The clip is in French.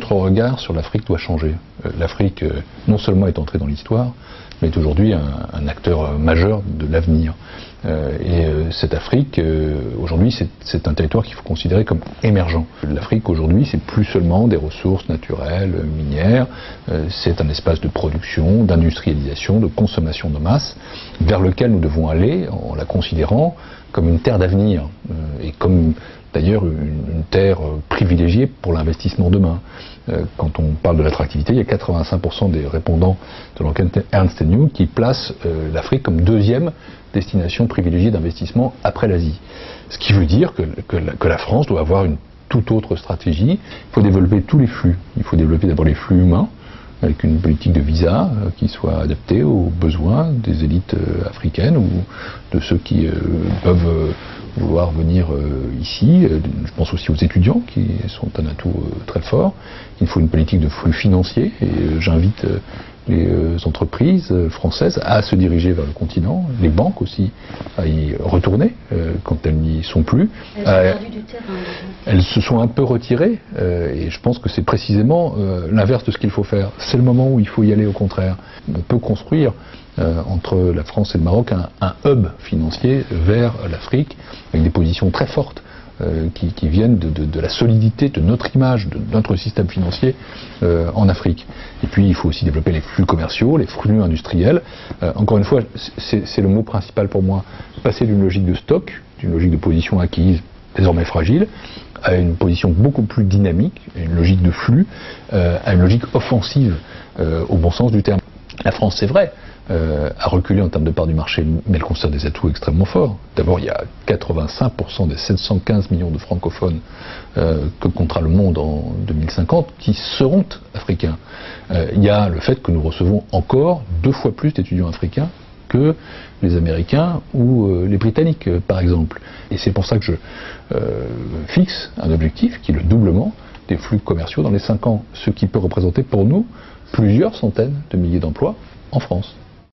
notre regard sur l'Afrique doit changer. L'Afrique, non seulement est entrée dans l'histoire, mais est aujourd'hui un acteur majeur de l'avenir. Cette Afrique, aujourd'hui, c'est un territoire qu'il faut considérer comme émergent. L'Afrique, aujourd'hui, c'est plus seulement des ressources naturelles, minières, c'est un espace de production, d'industrialisation, de consommation de masse, vers lequel nous devons aller en la considérant comme une terre d'avenir, et comme d'ailleurs une terre privilégiée pour l'investissement demain. Quand on parle de l'attractivité, il y a 85% des répondants de l'enquête Ernst & Young qui placent l'Afrique comme deuxième destination privilégiée d'investissement après l'Asie. Ce qui veut dire que la France doit avoir une toute autre stratégie. Il faut développer tous les flux. Il faut développer d'abord les flux humains, avec une politique de visa qui soit adaptée aux besoins des élites africaines ou de ceux qui peuvent vouloir venir ici. Je pense aussi aux étudiants qui sont un atout très fort. Il faut une politique de flux financiers et j'invite les entreprises françaises à se diriger vers le continent, les banques aussi à y retourner quand elles n'y sont plus. Elles se sont un peu retirées et je pense que c'est précisément l'inverse de ce qu'il faut faire. C'est le moment où il faut y aller au contraire. On peut construire entre la France et le Maroc un hub financier vers l'Afrique avec des positions très fortes qui viennent de la solidité de notre image, de notre système financier en Afrique. Et puis il faut aussi développer les flux commerciaux, les flux industriels. Encore une fois, c'est le mot principal pour moi, passer d'une logique de stock, d'une logique de position acquise désormais fragile, à une position beaucoup plus dynamique, une logique de flux, à une logique offensive au bon sens du terme. La France, c'est vrai, a reculé en termes de part du marché, mais elle conserve des atouts extrêmement forts. D'abord, il y a 85% des 715 millions de francophones que comptera le monde en 2050 qui seront africains. Il y a le fait que nous recevons encore 2 fois plus d'étudiants africains que les Américains ou les Britanniques, par exemple. Et c'est pour ça que je fixe un objectif qui est le doublement des flux commerciaux dans les 5 ans, ce qui peut représenter pour nous plusieurs centaines de milliers d'emplois en France.